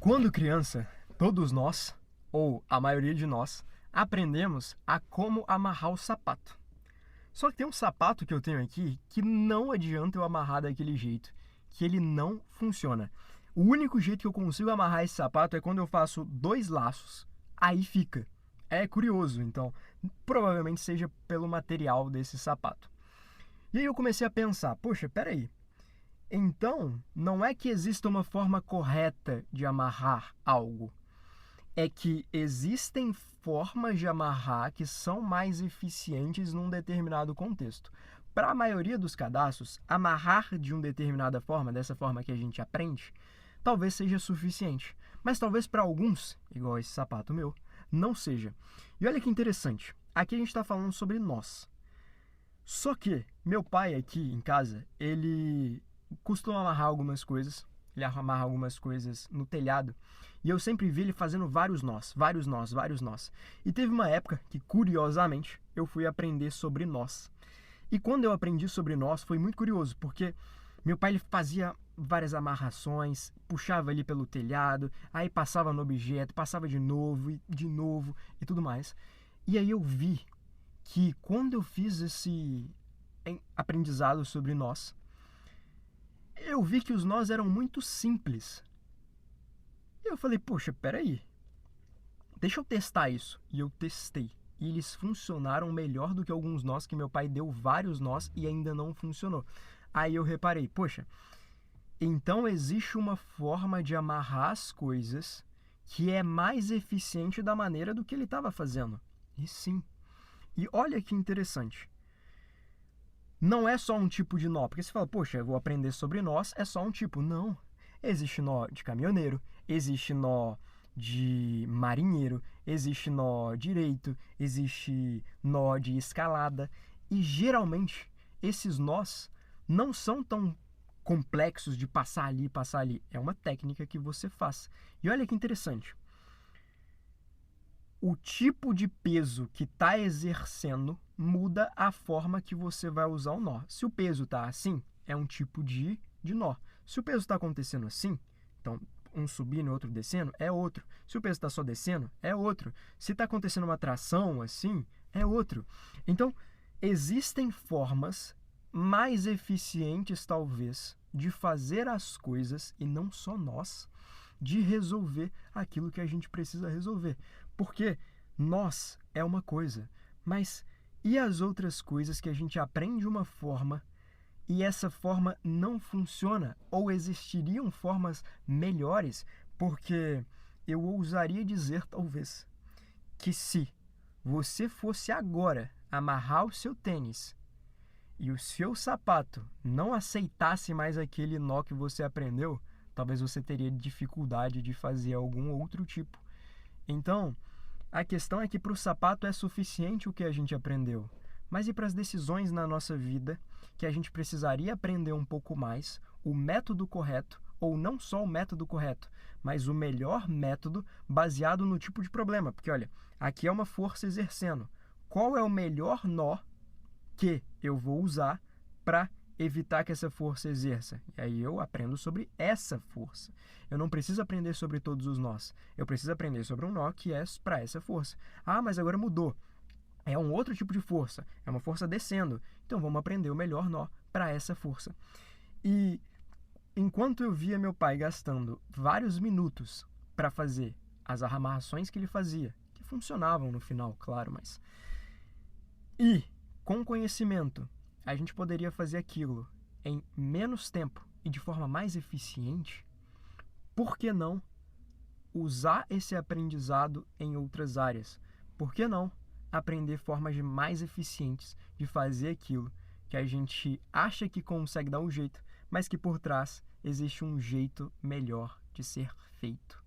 Quando criança, todos nós, ou a maioria de nós, aprendemos a como amarrar o sapato. Só que tem um sapato que eu tenho aqui que não adianta eu amarrar daquele jeito, que ele não funciona. O único jeito que eu consigo amarrar esse sapato é quando eu faço dois laços. Aí fica. É curioso, então, provavelmente seja pelo material desse sapato. E aí eu comecei a pensar, poxa, peraí. Então, não é que exista uma forma correta de amarrar algo. É que existem formas de amarrar que são mais eficientes num determinado contexto. Para a maioria dos cadastros, amarrar de uma determinada forma, dessa forma que a gente aprende, talvez seja suficiente. Mas talvez para alguns, igual esse sapato meu, não seja. E olha que interessante, aqui a gente está falando sobre nós. Só que meu pai aqui em casa, ele costuma amarrar algumas coisas. Ele amarra algumas coisas no telhado. E eu sempre vi ele fazendo vários nós, vários nós, vários nós. E teve uma época que, curiosamente, eu fui aprender sobre nós. E quando eu aprendi sobre nós, foi muito curioso, porque meu pai ele fazia várias amarrações, puxava ali pelo telhado, aí passava no objeto, passava de novo e tudo mais. E aí eu vi que quando eu fiz esse aprendizado sobre nós, eu vi que os nós eram muito simples. E eu falei, poxa, peraí, deixa eu testar isso. E eu testei. E eles funcionaram melhor do que alguns nós que meu pai deu vários nós e ainda não funcionou. Aí eu reparei, poxa, então existe uma forma de amarrar as coisas que é mais eficiente da maneira do que ele estava fazendo. E sim. E olha que interessante. Não é só um tipo de nó, porque você fala, poxa, eu vou aprender sobre nós, é só um tipo. Não. Existe nó de caminhoneiro, existe nó de marinheiro, existe nó direito, existe nó de escalada. E geralmente esses nós não são tão complexos de passar ali, passar ali. É uma técnica que você faz. E olha que interessante. O tipo de peso que está exercendo muda a forma que você vai usar o nó. Se o peso está assim, é um tipo de nó. Se o peso está acontecendo assim, então um subindo e outro descendo, é outro. Se o peso está só descendo, é outro. Se está acontecendo uma tração assim, é outro. Então, existem formas mais eficientes, talvez, de fazer as coisas, e não só nós, de resolver aquilo que a gente precisa resolver. Porque nós é uma coisa, mas e as outras coisas que a gente aprende uma forma e essa forma não funciona? Ou existiriam formas melhores? Porque eu ousaria dizer, talvez, que se você fosse agora amarrar o seu tênis e o seu sapato não aceitasse mais aquele nó que você aprendeu, talvez você teria dificuldade de fazer algum outro tipo. Então, a questão é que para o sapato é suficiente o que a gente aprendeu. Mas e para as decisões na nossa vida que a gente precisaria aprender um pouco mais, o método correto, ou não só o método correto, mas o melhor método baseado no tipo de problema? Porque olha, aqui é uma força exercendo. Qual é o melhor nó que eu vou usar para evitar que essa força exerça? E aí eu aprendo sobre essa força. Eu não preciso aprender sobre todos os nós. Eu preciso aprender sobre um nó que é para essa força. Ah, mas agora mudou. É um outro tipo de força. É uma força descendo. Então vamos aprender o melhor nó para essa força. E enquanto eu via meu pai gastando vários minutos para fazer as amarrações que ele fazia, que funcionavam no final, claro, mas... E, com conhecimento, a gente poderia fazer aquilo em menos tempo e de forma mais eficiente. Por que não usar esse aprendizado em outras áreas? Por que não aprender formas mais eficientes de fazer aquilo que a gente acha que consegue dar um jeito, mas que por trás existe um jeito melhor de ser feito?